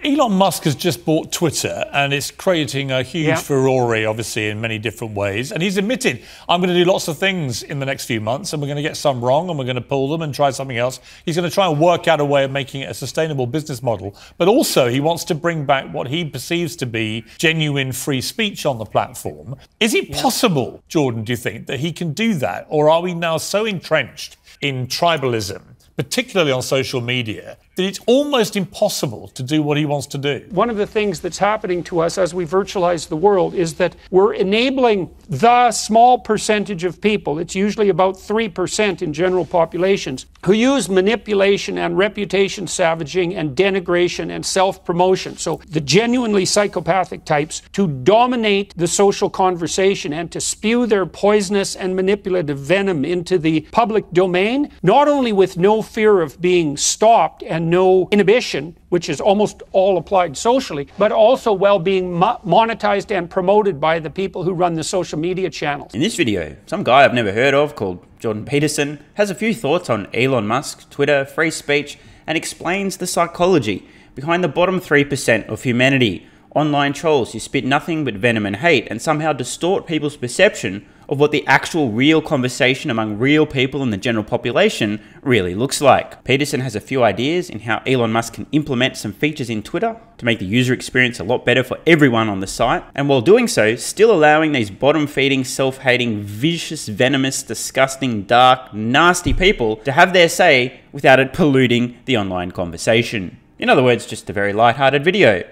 Elon Musk has just bought Twitter, and it's creating a huge furore, obviously, in many different ways. And he's admitted, I'm going to do lots of things in the next few months, and we're going to get some wrong, and we're going to pull them and try something else. He's going to try and work out a way of making it a sustainable business model. But also, he wants to bring back what he perceives to be genuine free speech on the platform. Is it possible, Jordan, do you think, that he can do that? Or are we now so entrenched in tribalism, particularly on social media, that it's almost impossible to do what he wants to do? One of the things that's happening to us as we virtualize the world is that we're enabling the small percentage of people, it's usually about 3% in general populations, who use manipulation and reputation savaging and denigration and self-promotion. So the genuinely psychopathic types to dominate the social conversation and to spew their poisonous and manipulative venom into the public domain, not only with no fear of being stopped and no inhibition, which is almost all applied socially, but also while being monetized and promoted by the people who run the social media channels. In this video, some guy I've never heard of called Jordan Peterson has a few thoughts on Elon Musk, Twitter, free speech, and explains the psychology behind the bottom 3% of humanity. Online trolls who spit nothing but venom and hate and somehow distort people's perception of what the actual real conversation among real people in the general population really looks like. Peterson has a few ideas in how Elon Musk can implement some features in Twitter to make the user experience a lot better for everyone on the site, and while doing so, still allowing these bottom-feeding, self-hating, vicious, venomous, disgusting, dark, nasty people to have their say without it polluting the online conversation. In other words, just a very light-hearted video.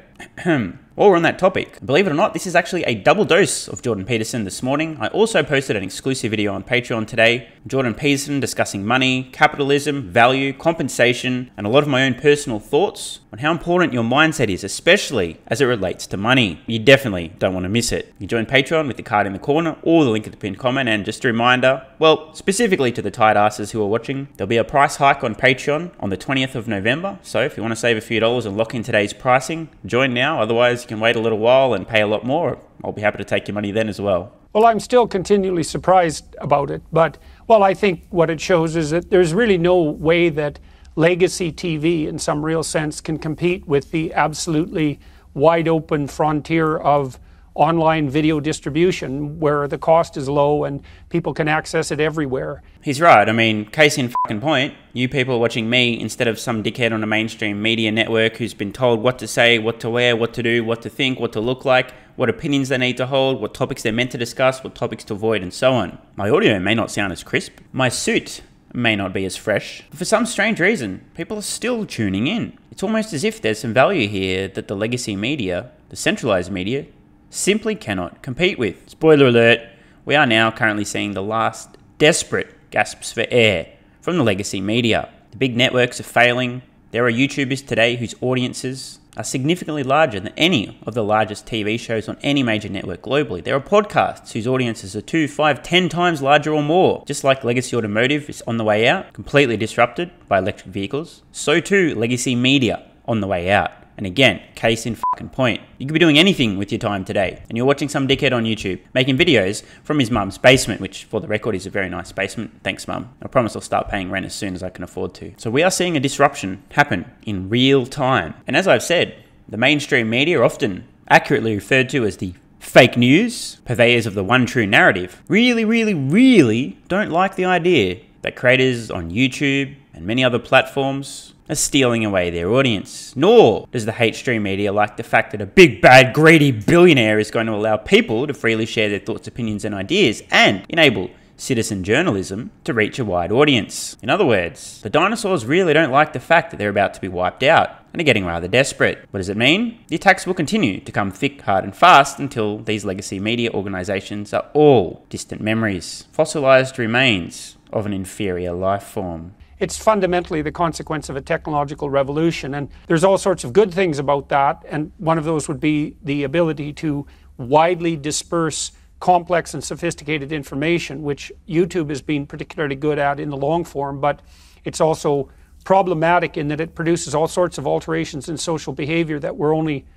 While we're on that topic, believe it or not, this is actually a double dose of Jordan Peterson this morning. I also posted an exclusive video on Patreon today. Jordan Peterson discussing money, capitalism, value, compensation, and a lot of my own personal thoughts on how important your mindset is, especially as it relates to money. You definitely don't want to miss it. You join Patreon with the card in the corner or the link at the pinned comment, and just a reminder, well, specifically to the tight asses who are watching, there'll be a price hike on Patreon on the 20th of November. So if you want to save a few dollars and lock in today's pricing, join now. Otherwise, you can wait a little while and pay a lot more. I'll be happy to take your money then as well. Well, I'm still continually surprised about it, but, well, I think what it shows is that there's really no way that legacy TV, in some real sense, can compete with the absolutely wide open frontier of online video distribution, where the cost is low and people can access it everywhere. He's right. I mean, case in fucking point, you people watching me instead of some dickhead on a mainstream media network who's been told what to say, what to wear, what to do, what to think, what to look like, what opinions they need to hold, what topics they're meant to discuss, what topics to avoid, and so on. My audio may not sound as crisp. My suit may not be as fresh. But for some strange reason, people are still tuning in. It's almost as if there's some value here that the legacy media, the centralized media, simply cannot compete with. Spoiler alert, we are now currently seeing the last desperate gasps for air from the legacy media. The big networks are failing. There are YouTubers today whose audiences are significantly larger than any of the largest TV shows on any major network globally. There are podcasts whose audiences are 2, 5, 10 times larger or more. Just like legacy automotive is on the way out, completely disrupted by electric vehicles, so too legacy media on the way out. And again, case in fucking point. You could be doing anything with your time today, and you're watching some dickhead on YouTube making videos from his mum's basement, which for the record is a very nice basement. Thanks, mum. I promise I'll start paying rent as soon as I can afford to. So we are seeing a disruption happen in real time. And as I've said, the mainstream media, often accurately referred to as the fake news, purveyors of the one true narrative, really don't like the idea that creators on YouTube and many other platforms are stealing away their audience. Nor does the hate stream media like the fact that a big, bad, greedy billionaire is going to allow people to freely share their thoughts, opinions, and ideas and enable citizen journalism to reach a wide audience. In other words, the dinosaurs really don't like the fact that they're about to be wiped out and are getting rather desperate. What does it mean? The attacks will continue to come thick, hard, and fast until these legacy media organizations are all distant memories, fossilized remains of an inferior life form. It's fundamentally the consequence of a technological revolution, and there's all sorts of good things about that, and one of those would be the ability to widely disperse complex and sophisticated information, which YouTube has been particularly good at in the long form, but it's also problematic in that it produces all sorts of alterations in social behavior that we're only,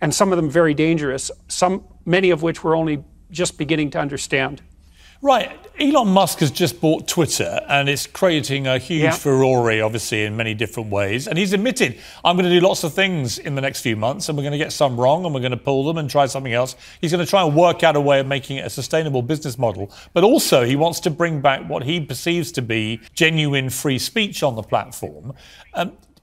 and some of them very dangerous, many of which we're only just beginning to understand. Right. Elon Musk has just bought Twitter and it's creating a huge furore, obviously, in many different ways. And he's admitted, I'm going to do lots of things in the next few months and we're going to get some wrong and we're going to pull them and try something else. He's going to try and work out a way of making it a sustainable business model. But also he wants to bring back what he perceives to be genuine free speech on the platform.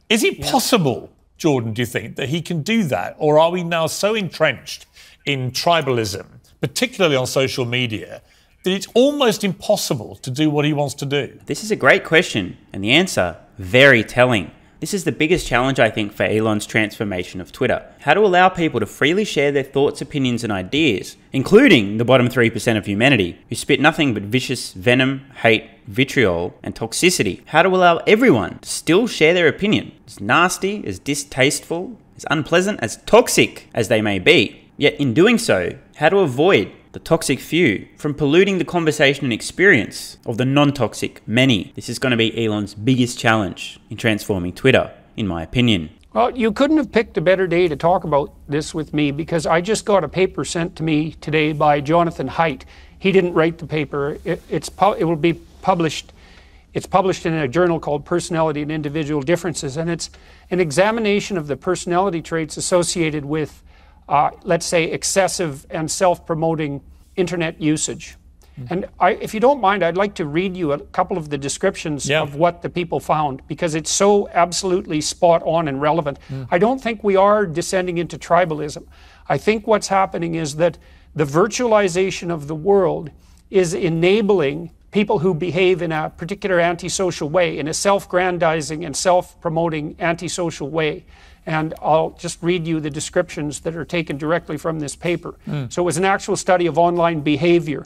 Is it possible, Jordan, do you think, that he can do that? Or are we now so entrenched in tribalism, particularly on social media, that it's almost impossible to do what he wants to do? This is a great question, and the answer, very telling. This is the biggest challenge, I think, for Elon's transformation of Twitter. How to allow people to freely share their thoughts, opinions, and ideas, including the bottom 3% of humanity, who spit nothing but vicious venom, hate, vitriol, and toxicity. How to allow everyone to still share their opinion, as nasty, as distasteful, as unpleasant, as toxic as they may be. Yet in doing so, how to avoid the toxic few from polluting the conversation and experience of the non-toxic many. This is going to be Elon's biggest challenge in transforming Twitter, in my opinion. Well, you couldn't have picked a better day to talk about this with me, because I just got a paper sent to me today by Jonathan Haidt. He didn't write the paper. It will be published. It's published in a journal called Personality and Individual Differences, and it's an examination of the personality traits associated with let's say, excessive and self-promoting internet usage. And if you don't mind, I'd like to read you a couple of the descriptions of what the people found, because it's so absolutely spot on and relevant. I don't think we are descending into tribalism. I think what's happening is that the virtualization of the world is enabling people who behave in a particular antisocial way, in a self-grandizing and self-promoting antisocial way. And I'll just read you the descriptions that are taken directly from this paper. So it was an actual study of online behavior.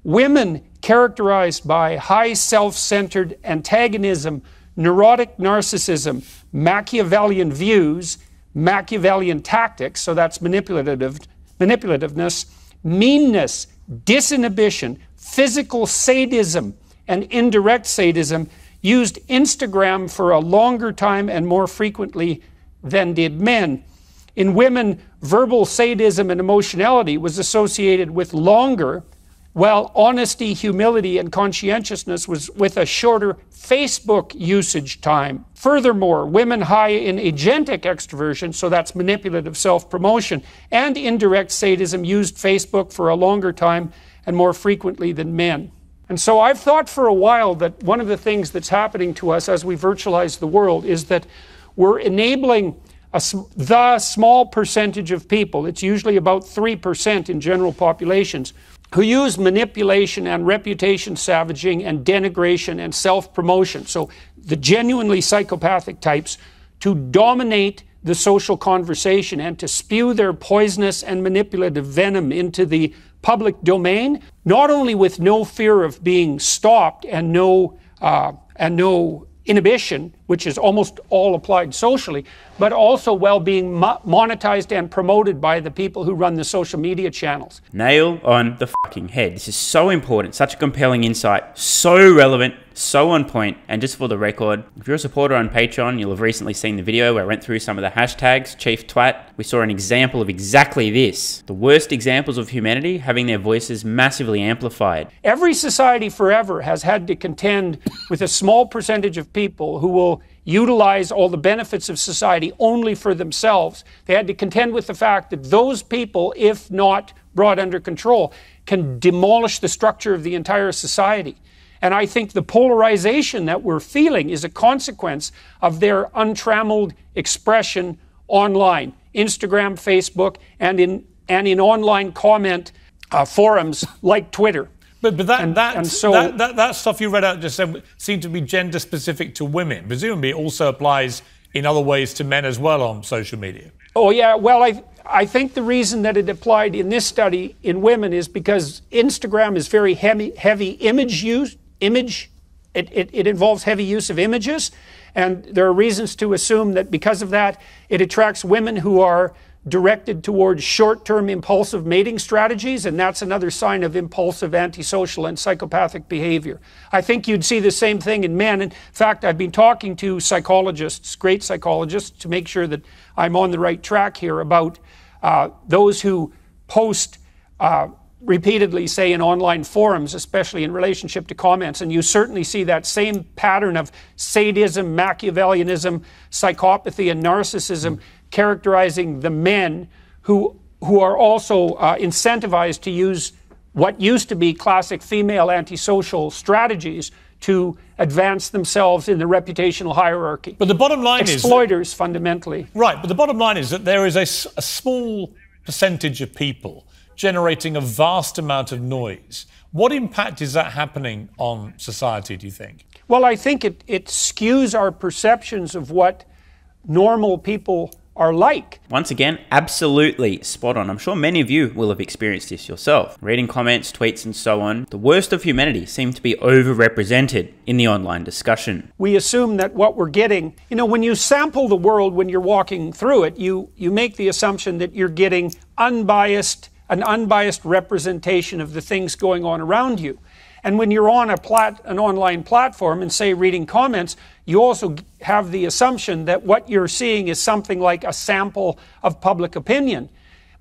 Women characterized by high self-centered antagonism, neurotic narcissism, Machiavellian views, Machiavellian tactics, so that's manipulativeness, meanness, disinhibition, physical sadism, and indirect sadism, used Instagram for a longer time and more frequently than did men. In women, verbal sadism and emotionality was associated with longer, while honesty, humility, and conscientiousness was with a shorter Facebook usage time. Furthermore, women high in agentic extroversion, so that's manipulative self-promotion, and indirect sadism used Facebook for a longer time and more frequently than men. And so I've thought for a while that one of the things that's happening to us as we virtualize the world is that we're enabling the small percentage of people, it's usually about 3% in general populations, who use manipulation and reputation savaging and denigration and self-promotion, so the genuinely psychopathic types, to dominate the social conversation and to spew their poisonous and manipulative venom into the public domain, not only with no fear of being stopped and no inhibition, which is almost all applied socially, but also while being monetized and promoted by the people who run the social media channels. Nail on the fucking head. This is so important, such a compelling insight, so relevant, so on point. And just for the record, if you're a supporter on Patreon, you'll have recently seen the video where I went through some of the hashtags, Chief Twat. We saw an example of exactly this. The worst examples of humanity having their voices massively amplified. Every society forever has had to contend with a small percentage of people who will utilize all the benefits of society only for themselves. They had to contend with the fact that those people, if not brought under control, can demolish the structure of the entire society. And I think the polarization that we're feeling is a consequence of their untrammeled expression online, Instagram, Facebook, and in online comment forums like Twitter. But that stuff you read out just seemed to be gender specific to women. Presumably it also applies in other ways to men as well on social media. Oh yeah, well I think the reason that it applied in this study in women is because Instagram is very heavy image use. It involves heavy use of images, and there are reasons to assume that because of that it attracts women who are directed towards short-term impulsive mating strategies, and that's another sign of impulsive, antisocial, and psychopathic behavior. I think you'd see the same thing in men. In fact, I've been talking to psychologists, great psychologists, to make sure that I'm on the right track here about those who post repeatedly, say, in online forums, especially in relationship to comments, and you certainly see that same pattern of sadism, Machiavellianism, psychopathy, and narcissism characterizing the men who are also incentivized to use what used to be classic female antisocial strategies to advance themselves in the reputational hierarchy. But the bottom line is... Exploiters, fundamentally. Right, but the bottom line is that there is a small percentage of people generating a vast amount of noise. What impact is that happening on society, do you think? Well, I think it skews our perceptions of what normal people are like. Once again, absolutely spot on. I'm sure many of you will have experienced this yourself. Reading comments, tweets, and so on, the worst of humanity seem to be overrepresented in the online discussion. We assume that what we're getting, you know, when you sample the world when you're walking through it, you make the assumption that you're getting an unbiased representation of the things going on around you. And when you're on an online platform and, say, reading comments, you also have the assumption that what you're seeing is something like a sample of public opinion.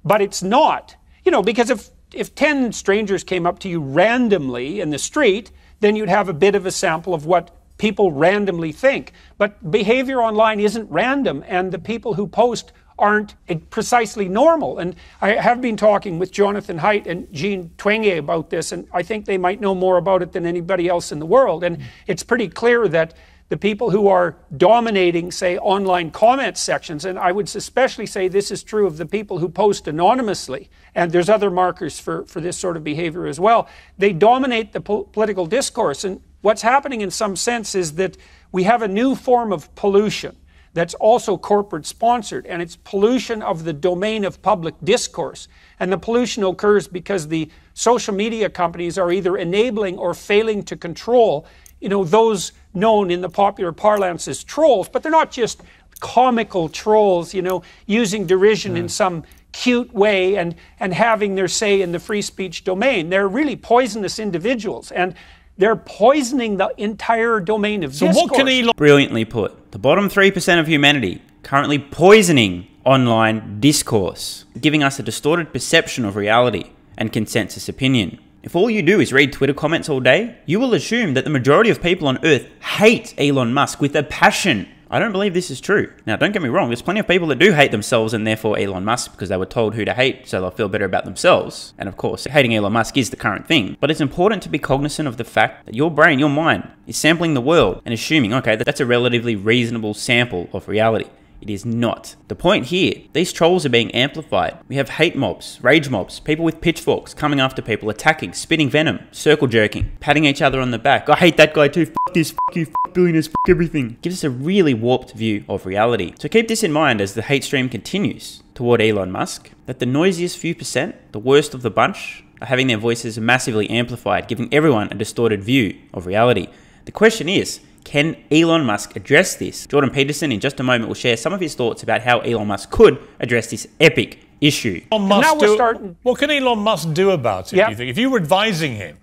But it's not. You know, because if 10 strangers came up to you randomly in the street, then you'd have a bit of a sample of what people randomly think. But behavior online isn't random, and the people who post aren't precisely normal. And I have been talking with Jonathan Haidt and Jean Twenge about this, and I think they might know more about it than anybody else in the world. And it's pretty clear that the people who are dominating, say, online comment sections, and I would especially say this is true of the people who post anonymously, and there's other markers for this sort of behavior as well, they dominate the political discourse. And what's happening in some sense is that we have a new form of pollution that's also corporate sponsored, and it's pollution of the domain of public discourse. And the pollution occurs because the social media companies are either enabling or failing to control, you know, those known in the popular parlance as trolls. But they're not just comical trolls, you know, using derision in some cute way and having their say in the free speech domain. They're really poisonous individuals, and they're poisoning the entire domain of discourse. So what can Elon... Brilliantly put. The bottom 3% of humanity currently poisoning online discourse, giving us a distorted perception of reality and consensus opinion. If all you do is read Twitter comments all day, you will assume that the majority of people on Earth hate Elon Musk with a passion. I don't believe this is true. Now, don't get me wrong, there's plenty of people that do hate themselves and therefore Elon Musk because they were told who to hate, so they'll feel better about themselves. And of course, hating Elon Musk is the current thing. But it's important to be cognizant of the fact that your brain, your mind, is sampling the world and assuming, okay, that's a relatively reasonable sample of reality. It is not. The point here, these trolls are being amplified. We have hate mobs, rage mobs, people with pitchforks coming after people, attacking, spitting venom, circle jerking, patting each other on the back. I hate that guy too, fuck this, fuck you, fuck billionaires, fuck everything. Gives us a really warped view of reality. So keep this in mind as the hate stream continues toward Elon Musk, that the noisiest few percent, the worst of the bunch, are having their voices massively amplified, giving everyone a distorted view of reality. The question is, can Elon Musk address this? Jordan Peterson in just a moment will share some of his thoughts about how Elon Musk could address this epic issue. What can Elon Musk do about it, do you think? If you were advising him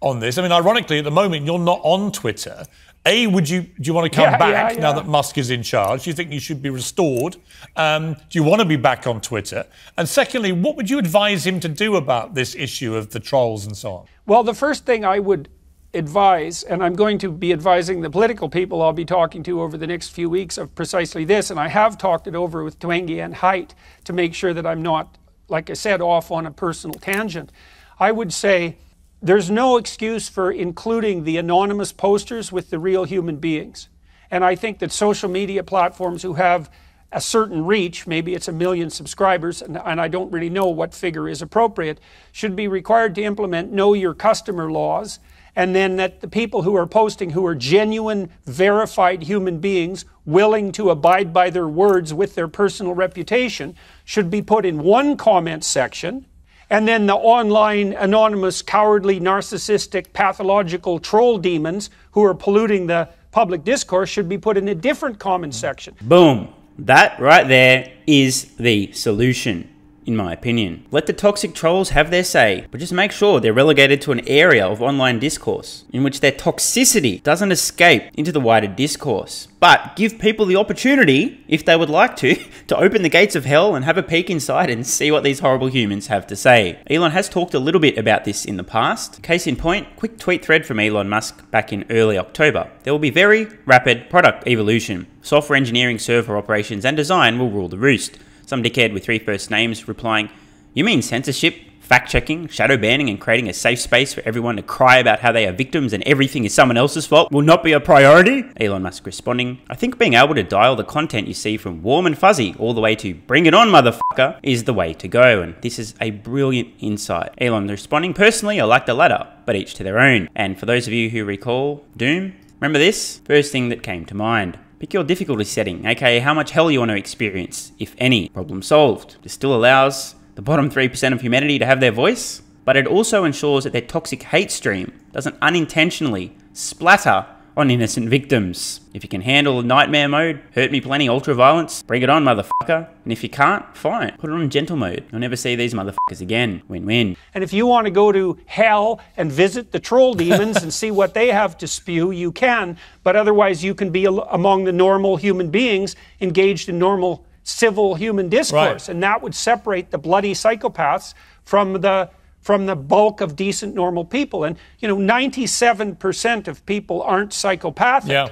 on this, I mean, ironically, at the moment, you're not on Twitter. A, do you want to come back now that Musk is in charge? Do you think you should be restored? Do you want to be back on Twitter? And secondly, what would you advise him to do about this issue of the trolls and so on? Well, the first thing I would advise, and I'm going to be advising the political people I'll be talking to over the next few weeks of precisely this, and I have talked it over with Twenge and Haidt to make sure that I'm not, like I said, off on a personal tangent. I would say there's no excuse for including the anonymous posters with the real human beings. And I think that social media platforms who have a certain reach, maybe it's 1 million subscribers, and I don't really know what figure is appropriate, should be required to implement know your customer laws, and then that the people who are posting, who are genuine, verified human beings, willing to abide by their words with their personal reputation, should be put in one comment section, and then the online, anonymous, cowardly, narcissistic, pathological troll demons who are polluting the public discourse should be put in a different comment section. Boom. That right there is the solution. in my opinion. Let the toxic trolls have their say, but just make sure they're relegated to an area of online discourse in which their toxicity doesn't escape into the wider discourse. But give people the opportunity, if they would like to open the gates of hell and have a peek inside and see what these horrible humans have to say. Elon has talked a little bit about this in the past. Case in point, quick tweet thread from Elon Musk back in early October. There will be very rapid product evolution. Software engineering, server operations, and design will rule the roost. Some dickhead with 3 first names replying, "You mean censorship, fact-checking, shadow banning, and creating a safe space for everyone to cry about how they are victims and everything is someone else's fault will not be a priority?" Elon Musk responding, "I think being able to dial the content you see from warm and fuzzy all the way to bring it on, motherfucker, is the way to go, and this is a brilliant insight." Elon responding, "Personally, I like the latter, but each to their own." And for those of you who recall Doom, remember this? First thing that came to mind. Pick your difficulty setting, aka how much hell you want to experience, if any. Problem solved. This still allows the bottom 3% of humanity to have their voice, but it also ensures that their toxic hate stream doesn't unintentionally splatter on innocent victims. If you can handle nightmare mode, hurt me plenty ultra-violence, bring it on, motherfucker. And if you can't, fine, put it on gentle mode. You'll never see these motherfuckers again. Win-win. And if you want to go to hell and visit the troll demons and see what they have to spew, you can, but otherwise you can be among the normal human beings engaged in normal civil human discourse. Right. And that would separate the bloody psychopaths from the bulk of decent, normal people. And, 97% of people aren't psychopathic. Yeah.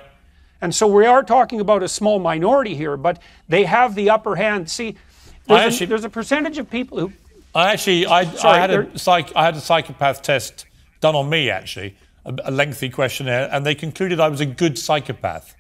And so we are talking about a small minority here, but they have the upper hand. See, there's a percentage of people who... I had a psychopath test done on me, actually, a lengthy questionnaire, and they concluded I was a good psychopath.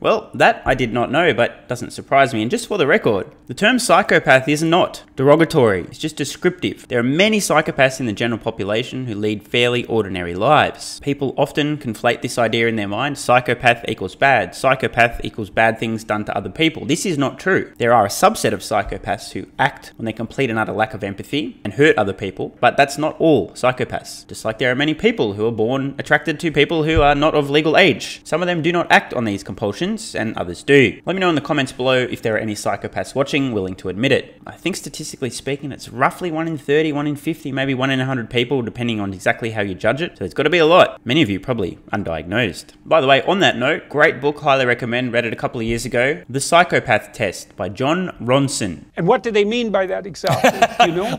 Well, that I did not know, but doesn't surprise me. And just for the record, the term psychopath is not derogatory. It's just descriptive. There are many psychopaths in the general population who lead fairly ordinary lives. People often conflate this idea in their mind. Psychopath equals bad. Psychopath equals bad things done to other people. This is not true. There are a subset of psychopaths who act on their complete and utter lack of empathy and hurt other people, but that's not all psychopaths. Just like there are many people who are born attracted to people who are not of legal age. Some of them do not act on these compulsions, and others do. Let me know in the comments below if there are any psychopaths watching willing to admit it. I think statistically speaking, it's roughly 1 in 30, 1 in 50, maybe 1 in 100 people, depending on exactly how you judge it. So it's got to be a lot. Many of you probably undiagnosed. By the way, on that note, great book, highly recommend. Read it a couple of years ago. The Psychopath Test by John Ronson. And what do they mean by that exactly? Do you know?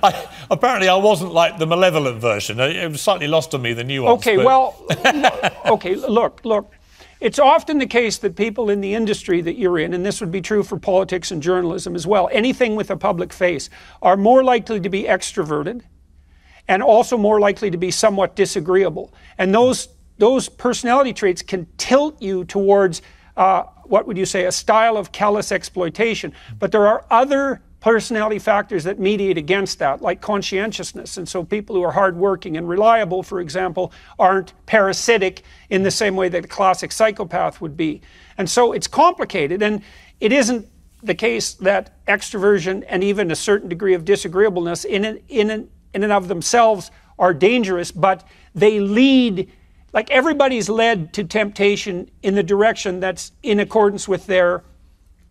Apparently I wasn't like the malevolent version. It was slightly lost on me, the nuance. Okay, well, okay, look. It's often the case that people in the industry that you're in, and this would be true for politics and journalism as well, anything with a public face, are more likely to be extroverted and also more likely to be somewhat disagreeable. And those personality traits can tilt you towards, what would you say, a style of callous exploitation. But there are other personality factors that mediate against that, like conscientiousness. And so people who are hardworking and reliable, for example, aren't parasitic in the same way that a classic psychopath would be. And so it's complicated, and it isn't the case that extroversion and even a certain degree of disagreeableness in and of themselves are dangerous, but they lead, like everybody's led to temptation in the direction that's in accordance with their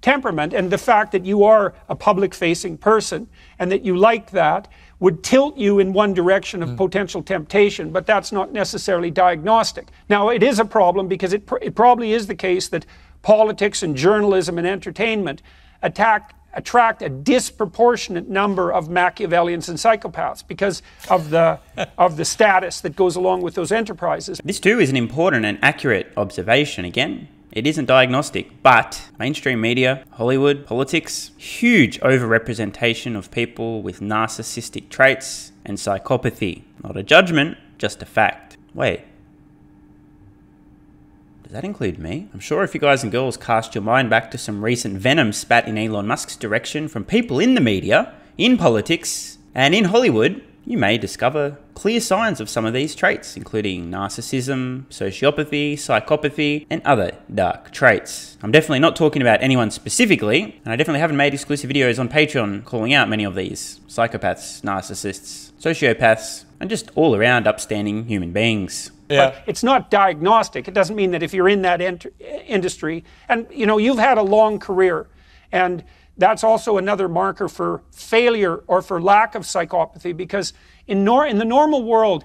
temperament, and the fact that you are a public-facing person and that you like that would tilt you in one direction of potential temptation, but that's not necessarily diagnostic. Now, it is a problem because it probably is the case that politics and journalism and entertainment attract a disproportionate number of Machiavellians and psychopaths because of the status that goes along with those enterprises. This too is an important and accurate observation. Again, it isn't diagnostic, but mainstream media, Hollywood, politics, huge overrepresentation of people with narcissistic traits and psychopathy. Not a judgment, just a fact. Wait, does that include me? I'm sure if you guys and girls cast your mind back to some recent venom spat in Elon Musk's direction from people in the media, in politics, and in Hollywood, you may discover clear signs of some of these traits, including narcissism, sociopathy, psychopathy, and other dark traits. I'm definitely not talking about anyone specifically, and I definitely haven't made exclusive videos on Patreon calling out many of these psychopaths, narcissists, sociopaths, and just all around upstanding human beings. Yeah. But it's not diagnostic. It doesn't mean that if you're in that industry, and you've had a long career, and that's also another marker for failure or for lack of psychopathy, because in the normal world,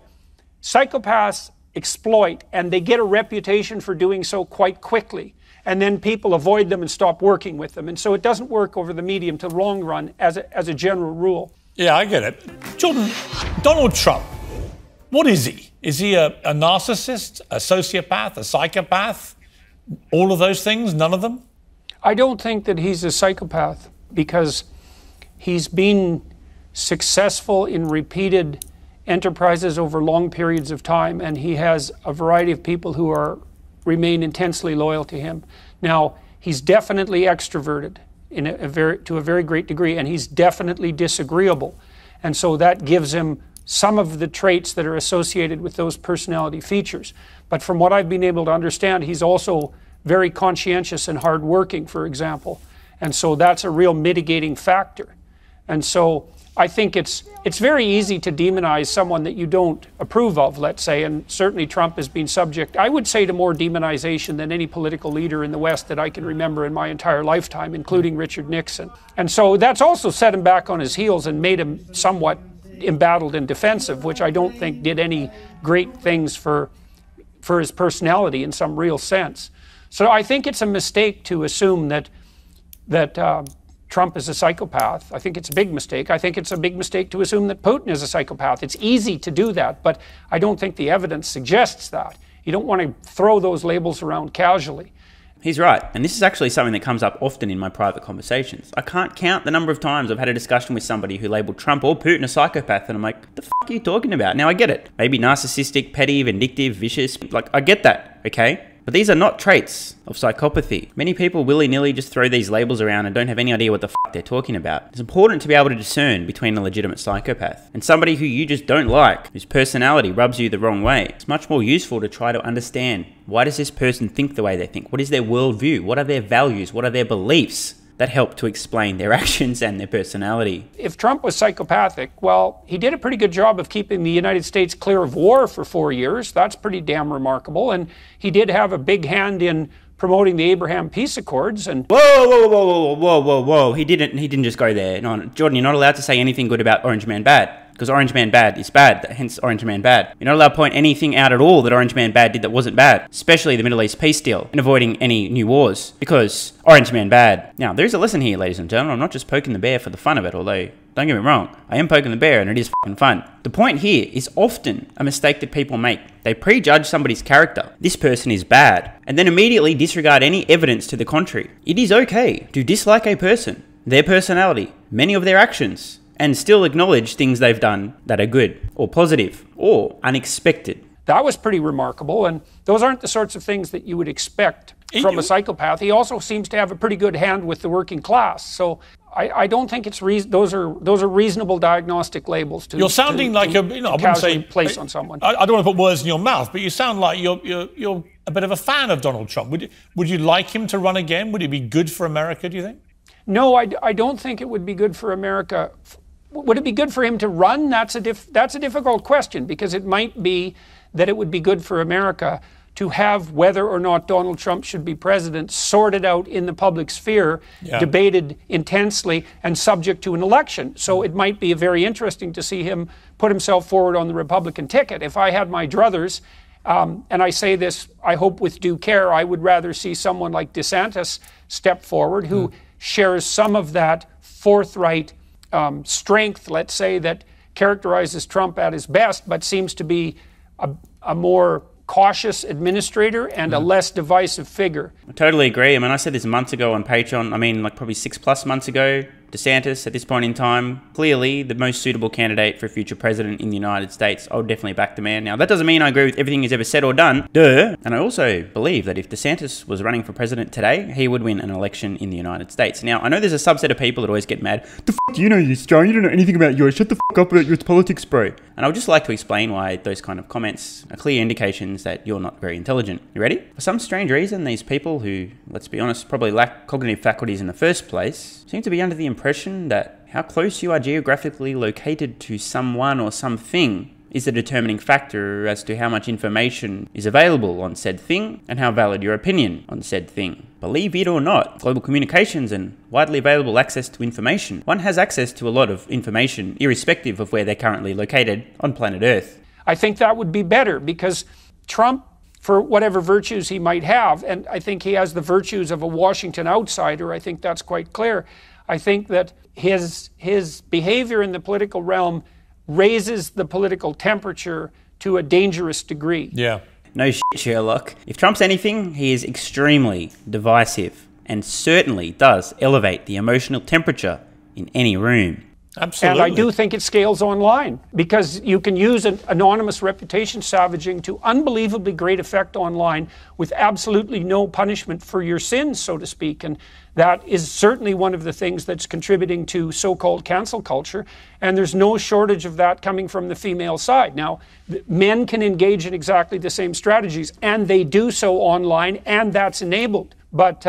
psychopaths exploit and they get a reputation for doing so quite quickly. And then people avoid them and stop working with them. And so it doesn't work over the medium to long run as a general rule. Yeah, I get it. Jordan, Donald Trump, what is he? Is he a narcissist, a sociopath, a psychopath? All of those things? None of them? I don't think that he's a psychopath, because he's been successful in repeated enterprises over long periods of time, and he has a variety of people who remain intensely loyal to him. Now, he's definitely extroverted to a very great degree, and he's definitely disagreeable. And so that gives him some of the traits that are associated with those personality features. But from what I've been able to understand, he's also very conscientious and hardworking, for example. And so that's a real mitigating factor. And so I think it's very easy to demonize someone that you don't approve of, let's say, and certainly Trump has been subject, I would say, to more demonization than any political leader in the West that I can remember in my entire lifetime, including Richard Nixon. And so that's also set him back on his heels and made him somewhat embattled and defensive, which I don't think did any great things for his personality in some real sense. So I think it's a mistake to assume that Trump is a psychopath. I think it's a big mistake. I think it's a big mistake to assume that Putin is a psychopath. It's easy to do that, but I don't think the evidence suggests that. You don't want to throw those labels around casually. He's right. And this is actually something that comes up often in my private conversations. I can't count the number of times I've had a discussion with somebody who labelled Trump or Putin a psychopath, and I'm like, the fuck are you talking about? Now, I get it. Maybe narcissistic, petty, vindictive, vicious. Like, I get that, okay? But these are not traits of psychopathy. Many people willy-nilly just throw these labels around and don't have any idea what the fuck they're talking about. It's important to be able to discern between a legitimate psychopath and somebody who you just don't like, whose personality rubs you the wrong way. It's much more useful to try to understand, why does this person think the way they think? What is their worldview? What are their values? What are their beliefs? That help to explain their actions and their personality. If Trump was psychopathic, well, he did a pretty good job of keeping the United States clear of war for 4 years. That's pretty damn remarkable. And he did have a big hand in promoting the Abraham Peace Accords. And whoa. He didn't just go there. No, Jordan, you're not allowed to say anything good about Orange Man Bad, because Orange Man Bad is bad, hence Orange Man Bad. You're not allowed to point anything out at all that Orange Man Bad did that wasn't bad, especially the Middle East peace deal and avoiding any new wars, because Orange Man Bad. Now, there's a lesson here, ladies and gentlemen. I'm not just poking the bear for the fun of it, although, don't get me wrong, I am poking the bear and it is fucking fun. The point here is often a mistake that people make. They prejudge somebody's character. This person is bad, and then immediately disregard any evidence to the contrary. It is okay to dislike a person, their personality, many of their actions, and still acknowledge things they've done that are good, or positive, or unexpected. That was pretty remarkable, and those aren't the sorts of things that you would expect from a psychopath. He also seems to have a pretty good hand with the working class, so I don't think it's those are reasonable diagnostic labels to. You're sounding like I wouldn't say place on someone. I don't want to put words in your mouth, but you sound like you're a bit of a fan of Donald Trump. Would you like him to run again? Would it be good for America, do you think? No, I don't think it would be good for America. Would it be good for him to run? That's a difficult question, because it might be that it would be good for America to have whether or not Donald Trump should be president sorted out in the public sphere, debated intensely, and subject to an election. So it might be very interesting to see him put himself forward on the Republican ticket. If I had my druthers, and I say this, I hope with due care, I would rather see someone like DeSantis step forward, who shares some of that forthright strength, let's say, that characterizes Trump at his best, but seems to be a more cautious administrator and a less divisive figure. I totally agree. I mean, I said this months ago on Patreon. I mean, like probably 6+ months ago. DeSantis, at this point in time, clearly the most suitable candidate for a future president in the United States. I would definitely back the man. Now, that doesn't mean I agree with everything he's ever said or done. Duh. And I also believe that if DeSantis was running for president today, he would win an election in the United States. Now, I know there's a subset of people that always get mad. The f*** do you know this, John? You don't know anything about yours. Shut the f*** up about your politics, bro. And I would just like to explain why those kind of comments are clear indications that you're not very intelligent. You ready? For some strange reason, these people who, let's be honest, probably lack cognitive faculties in the first place, seem to be under the impression that how close you are geographically located to someone or something is the determining factor as to how much information is available on said thing and how valid your opinion on said thing. Believe it or not, global communications and widely available access to information. One has access to a lot of information irrespective of where they're currently located on planet Earth. I think that would be better because Trump, for whatever virtues he might have, and I think he has the virtues of a Washington outsider, I think that's quite clear. I think that his behavior in the political realm raises the political temperature to a dangerous degree. Yeah. No shit, Sherlock. If Trump's anything, he is extremely divisive and certainly does elevate the emotional temperature in any room. Absolutely. And I do think it scales online because you can use an anonymous reputation savaging to unbelievably great effect online with absolutely no punishment for your sins, so to speak. And that is certainly one of the things that's contributing to so-called cancel culture. And there's no shortage of that coming from the female side. Now, men can engage in exactly the same strategies, and they do so online, and that's enabled. But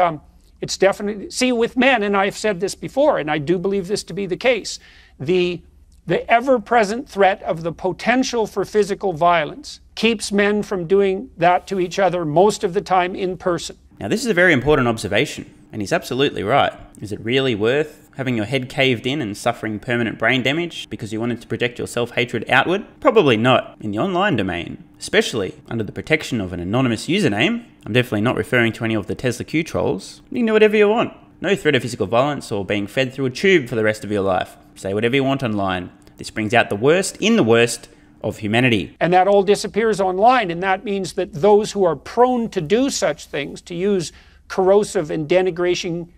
it's definitely, see, with men, and I've said this before, and I do believe this to be the case, the ever-present threat of the potential for physical violence keeps men from doing that to each other most of the time in person. Now, this is a very important observation, and he's absolutely right. Is it really worth having your head caved in and suffering permanent brain damage because you wanted to project your self-hatred outward? Probably not in the online domain, especially under the protection of an anonymous username. I'm definitely not referring to any of the Tesla Q trolls. You can do whatever you want. No threat of physical violence or being fed through a tube for the rest of your life. Say whatever you want online. This brings out the worst in the worst of humanity. And that all disappears online, and that means that those who are prone to do such things, to use corrosive and denigrating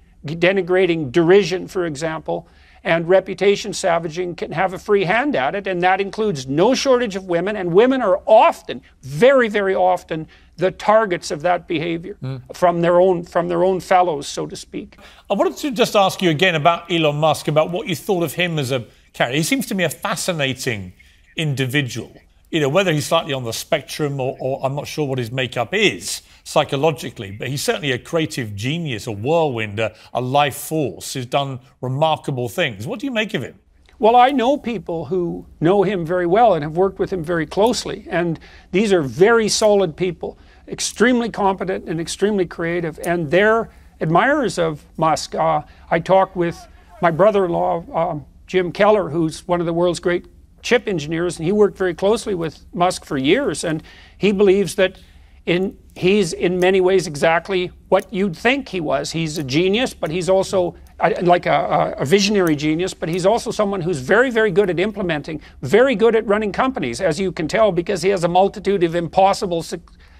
derision, for example, and reputation savaging, can have a free hand at it, and that includes no shortage of women, and women are often, very, very often, the targets of that behavior from their own fellows, so to speak. I wanted to just ask you again about Elon Musk, about what you thought of him as a character. He seems to me a fascinating individual. You know, whether he's slightly on the spectrum or I'm not sure what his makeup is psychologically, but he's certainly a creative genius, a whirlwind, a life force who's done remarkable things. What do you make of him? Well, I know people who know him very well and have worked with him very closely, and these are very solid people, extremely competent and extremely creative, and they're admirers of Musk. I talked with my brother-in-law, Jim Keller, who's one of the world's great chip engineers, and he worked very closely with Musk for years, and he believes that he's in many ways exactly what you'd think he was. He's a genius, but he's also like a visionary genius, but he's also someone who's very, very good at implementing, very good at running companies, as you can tell, because he has a multitude of impossible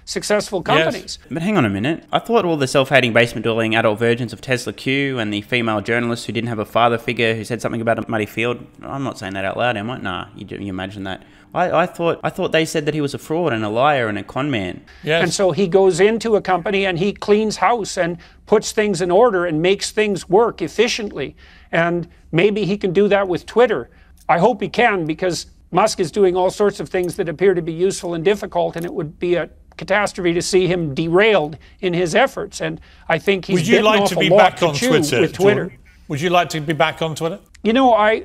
successful companies. Yes. But hang on a minute. I thought all the self-hating basement-dwelling adult virgins of Tesla Q and the female journalist who didn't have a father figure who said something about a muddy field. I'm not saying that out loud, am I? Nah, you imagine that. I thought they said that he was a fraud and a liar and a con man. Yes. And so he goes into a company and he cleans house and puts things in order and makes things work efficiently. And maybe he can do that with Twitter. I hope he can, because Musk is doing all sorts of things that appear to be useful and difficult, and it would be a catastrophe to see him derailed in his efforts. And I think he's bitten off a lot to chew with Twitter. Jordan? Would you like to be back on Twitter? You know, I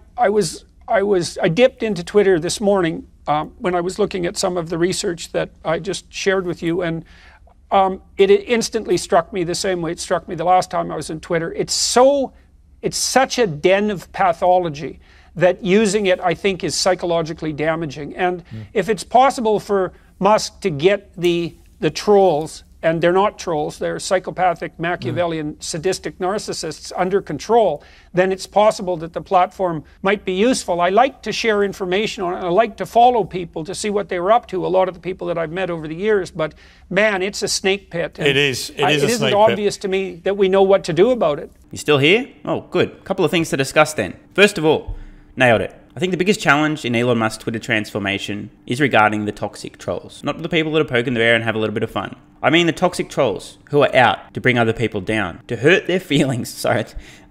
dipped into Twitter this morning when I was looking at some of the research that I just shared with you, and it instantly struck me the same way it struck me the last time I was on Twitter. It's such a den of pathology that using it, I think, is psychologically damaging. And if it's possible for Musk to get the trolls, and they're not trolls, they're psychopathic, Machiavellian, sadistic narcissists under control, then it's possible that the platform might be useful. I like to share information on it. I like to follow people to see what they were up to, a lot of the people that I've met over the years. But man, it's a snake pit. It is. It isn't obvious to me that we know what to do about it. You still here? Oh, good. A couple of things to discuss then. First of all, nailed it. I think the biggest challenge in Elon Musk's Twitter transformation is regarding the toxic trolls. Not the people that are poking the bear and have a little bit of fun. I mean the toxic trolls who are out to bring other people down, to hurt their feelings. Sorry,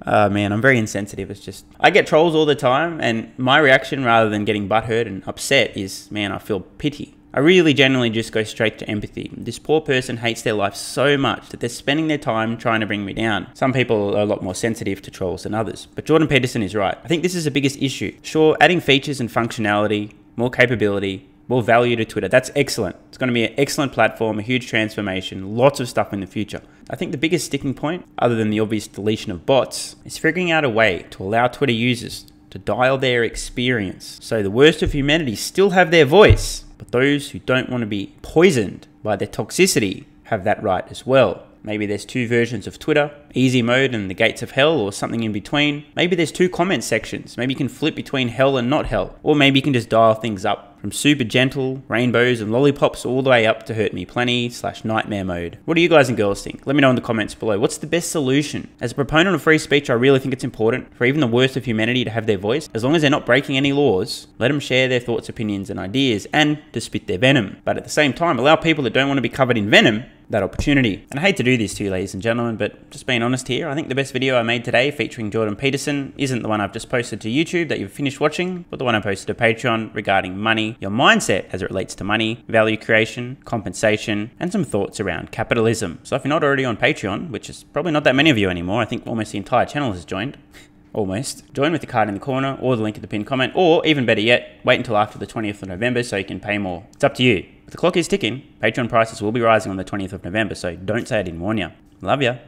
man, I'm very insensitive. It's just, I get trolls all the time, and my reaction, rather than getting butthurt and upset, is, man, I feel pity. I really genuinely just go straight to empathy. This poor person hates their life so much that they're spending their time trying to bring me down. Some people are a lot more sensitive to trolls than others, but Jordan Peterson is right. I think this is the biggest issue. Sure, adding features and functionality, more capability, more value to Twitter. That's excellent. It's going to be an excellent platform, a huge transformation, lots of stuff in the future. I think the biggest sticking point, other than the obvious deletion of bots, is figuring out a way to allow Twitter users to dial their experience so the worst of humanity still have their voice, but those who don't want to be poisoned by their toxicity have that right as well. Maybe there's two versions of Twitter, easy mode and the gates of hell, or something in between. Maybe there's two comment sections. Maybe you can flip between hell and not hell. Or maybe you can just dial things up from super gentle, rainbows and lollipops all the way up to hurt me plenty / nightmare mode. What do you guys and girls think? Let me know in the comments below. What's the best solution? As a proponent of free speech, I really think it's important for even the worst of humanity to have their voice. As long as they're not breaking any laws, let them share their thoughts, opinions and ideas and to spit their venom. But at the same time, allow people that don't want to be covered in venom that opportunity. And I hate to do this to you, ladies and gentlemen, but just being honest here, I think the best video I made today featuring Jordan Peterson isn't the one I've just posted to YouTube that you've finished watching, but the one I posted to Patreon regarding money, your mindset as it relates to money, value creation, compensation, and some thoughts around capitalism. So if you're not already on Patreon, which is probably not that many of you anymore, I think almost the entire channel has joined. Almost. Join with the card in the corner or the link in the pinned comment, or even better yet, wait until after the 20th of November so you can pay more. It's up to you. But the clock is ticking. Patreon prices will be rising on the 20th of November, so don't say I didn't warn you. Love ya.